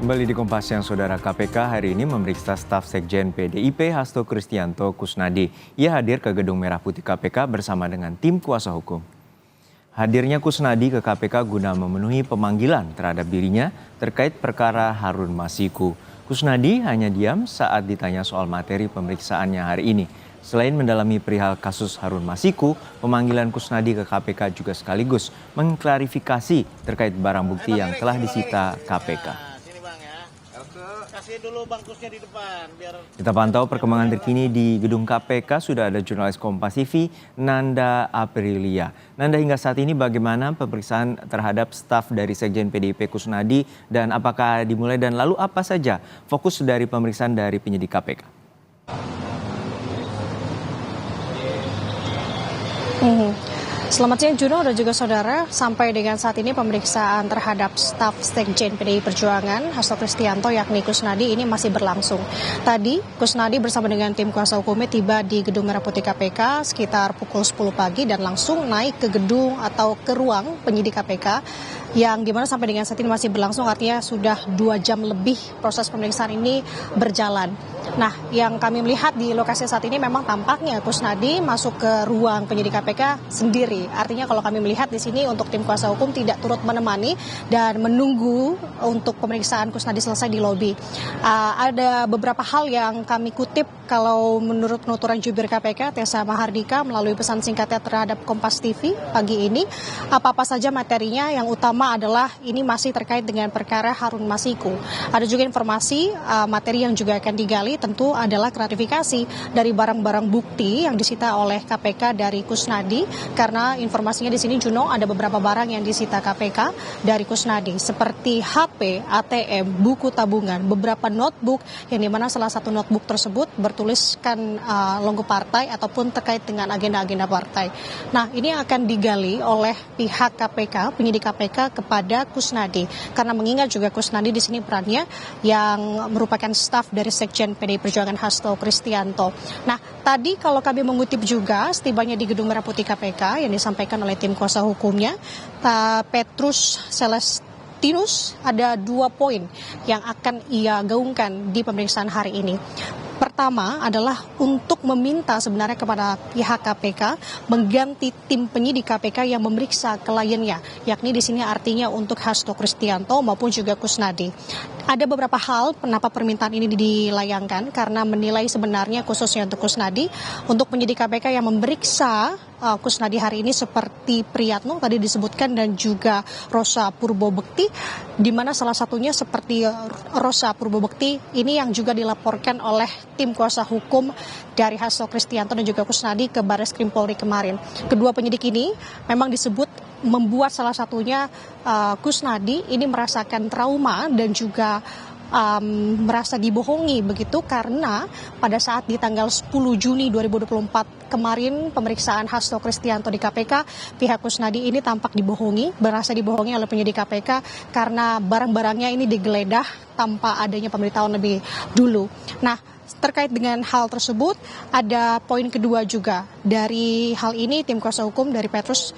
Kembali di Kompas Siang, Saudara. KPK hari ini memeriksa staf Sekjen PDIP Hasto Kristianto Kusnadi. Ia hadir ke Gedung Merah Putih KPK bersama dengan tim kuasa hukum. Hadirnya Kusnadi ke KPK guna memenuhi pemanggilan terhadap dirinya terkait perkara Harun Masiku. Kusnadi hanya diam saat ditanya soal materi pemeriksaannya hari ini. Selain mendalami perihal kasus Harun Masiku, pemanggilan Kusnadi ke KPK juga sekaligus mengklarifikasi terkait barang bukti yang telah disita KPK. Kasih dulu bangkusnya di depan biar Kita pantau perkembangan terkini di gedung KPK. Sudah ada jurnalis Kompas TV Nanda Aprilia. Nanda, hingga saat ini bagaimana pemeriksaan terhadap staf dari Sekjen PDIP Kusnadi dan apakah dimulai dan lalu apa saja fokus dari pemeriksaan dari penyidik KPK? Selamat siang Juno dan juga saudara. Sampai dengan saat ini pemeriksaan terhadap staf Sekjen PDI Perjuangan Hasto Kristianto yakni Kusnadi ini masih berlangsung. Tadi Kusnadi bersama dengan tim kuasa hukumnya tiba di Gedung Merah Putih KPK sekitar pukul 10 pagi dan langsung naik ke gedung atau ke ruang penyidik KPK yang dimana sampai dengan saat ini masih berlangsung, artinya sudah 2 jam lebih proses pemeriksaan ini berjalan. Nah, yang kami melihat di lokasi saat ini memang tampaknya Kusnadi masuk ke ruang penyidik KPK sendiri. Artinya kalau kami melihat di sini untuk tim kuasa hukum tidak turut menemani dan menunggu untuk pemeriksaan Kusnadi selesai di lobi. Ada beberapa hal yang kami kutip kalau menurut penuturan jubir KPK Tessa Mahardika melalui pesan singkatnya terhadap Kompas TV pagi ini. Apa-apa saja materinya, yang utama adalah ini masih terkait dengan perkara Harun Masiku. Ada juga informasi materi yang juga akan digali tentu adalah klarifikasi dari barang-barang bukti yang disita oleh KPK dari Kusnadi, karena informasinya di sini Juno ada beberapa barang yang disita KPK dari Kusnadi seperti HP, ATM, buku tabungan, beberapa notebook yang dimana salah satu notebook tersebut bertuliskan logo partai ataupun terkait dengan agenda-agenda partai. Nah, ini akan digali oleh pihak KPK, penyidik KPK kepada Kusnadi, karena mengingat juga Kusnadi di sini perannya yang merupakan staf dari Sekjen PDI Perjuangan Hasto Kristianto. Nah, tadi kalau kami mengutip juga setibanya di Gedung Merah Putih KPK yang disampaikan oleh tim kuasa hukumnya, Petrus Celestinus, ada 2 poin yang akan ia gaungkan di pemeriksaan hari ini. Pertama adalah untuk meminta sebenarnya kepada pihak KPK mengganti tim penyidik KPK yang memeriksa kliennya, yakni di sini artinya untuk Hasto Kristianto maupun juga Kusnadi. Ada beberapa hal kenapa permintaan ini dilayangkan, karena menilai sebenarnya khususnya untuk Kusnadi, untuk penyidik KPK yang memeriksa Kusnadi hari ini seperti Priyatno tadi disebutkan dan juga Rosa Purbobekti, di mana salah satunya seperti Rosa Purbobekti ini yang juga dilaporkan oleh tim kuasa hukum dari Hasto Kristianto dan juga Kusnadi ke Barreskrim Polri kemarin. Kedua penyidik ini memang disebut membuat salah satunya Kusnadi ini merasakan trauma dan juga merasa dibohongi begitu, karena pada saat di tanggal 10 Juni 2024 kemarin pemeriksaan Hasto Kristianto di KPK, pihak Kusnadi ini tampak dibohongi, merasa dibohongi oleh penyidik KPK karena barang-barangnya ini digeledah tanpa adanya pemberitahuan lebih dulu. Nah, terkait dengan hal tersebut, ada poin kedua juga dari hal ini. Tim kuasa hukum dari Petrus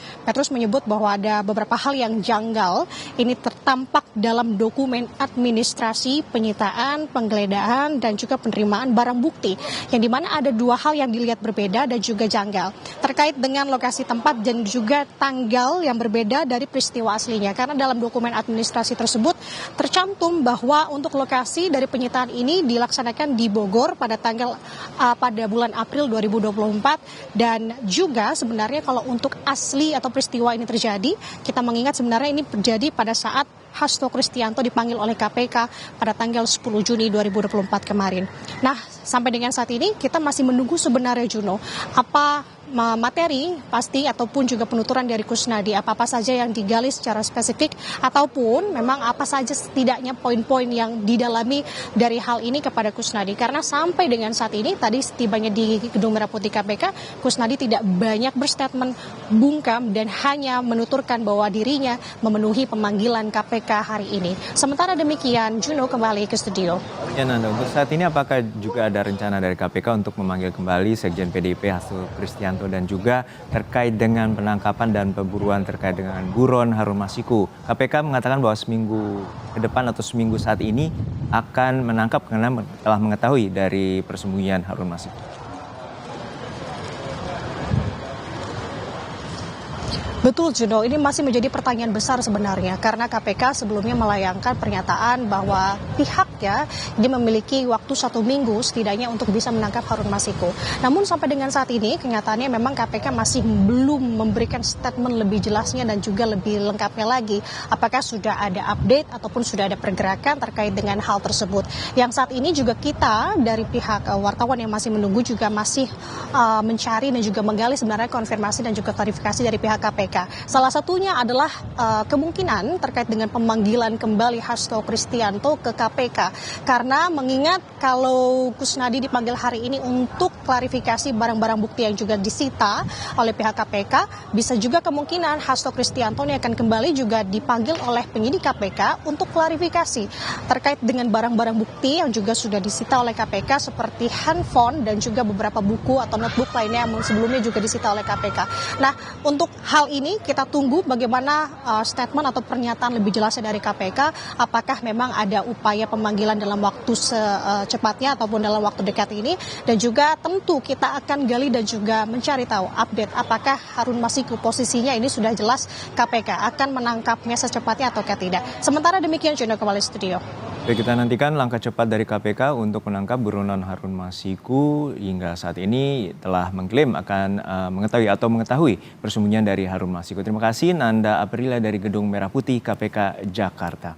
menyebut bahwa ada beberapa hal yang janggal ini tertampak dalam dokumen administrasi penyitaan, penggeledahan dan juga penerimaan barang bukti, yang dimana ada 2 hal yang dilihat berbeda dan juga janggal terkait dengan lokasi tempat dan juga tanggal yang berbeda dari peristiwa aslinya, karena dalam dokumen administrasi tersebut tercantum bahwa untuk lokasi dari penyitaan ini dilaksanakan di Bogor pada bulan April 2024, dan juga sebenarnya kalau untuk asli atau peristiwa ini terjadi, kita mengingat sebenarnya ini terjadi pada saat Hasto Kristianto dipanggil oleh KPK pada tanggal 10 Juni 2024 kemarin. Nah, sampai dengan saat ini kita masih menunggu sebenarnya Juno, apa materi pasti ataupun juga penuturan dari Kusnadi, apa-apa saja yang digali secara spesifik ataupun memang apa saja setidaknya poin-poin yang didalami dari hal ini kepada Kusnadi, karena sampai dengan saat ini tadi setibanya di Gedung Merah Putih KPK, Kusnadi tidak banyak berstatement bungkam dan hanya menuturkan bahwa dirinya memenuhi pemanggilan KPK hari ini. Sementara demikian, Juno kembali ke studio. Ya Nanda, untuk saat ini apakah juga ada rencana dari KPK untuk memanggil kembali Sekjen PDIP Hasto Kristianto Kristianto dan juga terkait dengan penangkapan dan pemburuan terkait dengan buron Harun Masiku. KPK mengatakan bahwa seminggu ke depan atau seminggu saat ini akan menangkap karena telah mengetahui dari persembunyian Harun Masiku. Betul Juno, ini masih menjadi pertanyaan besar sebenarnya karena KPK sebelumnya melayangkan pernyataan bahwa pihaknya dia memiliki waktu 1 minggu setidaknya untuk bisa menangkap Harun Masiku. Namun sampai dengan saat ini kenyataannya memang KPK masih belum memberikan statement lebih jelasnya dan juga lebih lengkapnya lagi. Apakah sudah ada update ataupun sudah ada pergerakan terkait dengan hal tersebut. Yang saat ini juga kita dari pihak wartawan yang masih menunggu juga masih mencari dan juga menggali sebenarnya konfirmasi dan juga klarifikasi dari pihak KPK. Salah satunya adalah kemungkinan terkait dengan pemanggilan kembali Hasto Kristianto ke KPK. Karena mengingat kalau Kusnadi dipanggil hari ini untuk klarifikasi barang-barang bukti yang juga disita oleh pihak KPK, bisa juga kemungkinan Hasto Kristianto ini akan kembali juga dipanggil oleh penyidik KPK untuk klarifikasi terkait dengan barang-barang bukti yang juga sudah disita oleh KPK seperti handphone dan juga beberapa buku atau notebook lainnya yang sebelumnya juga disita oleh KPK. Nah, untuk hal ini kita tunggu bagaimana statement atau pernyataan lebih jelasnya dari KPK, apakah memang ada upaya pemanggilan dalam waktu secepatnya ataupun dalam waktu dekat ini, dan juga tentu kita akan gali dan juga mencari tahu update apakah Harun Masiku posisinya ini sudah jelas KPK akan menangkapnya secepatnya atau tidak. Sementara demikian, Jono kembali studio. Baik, kita nantikan langkah cepat dari KPK untuk menangkap buronan Harun Masiku. Hingga saat ini telah mengklaim akan mengetahui persembunyian dari Harun Masiku. Terima kasih Nanda Aprilia dari Gedung Merah Putih KPK Jakarta.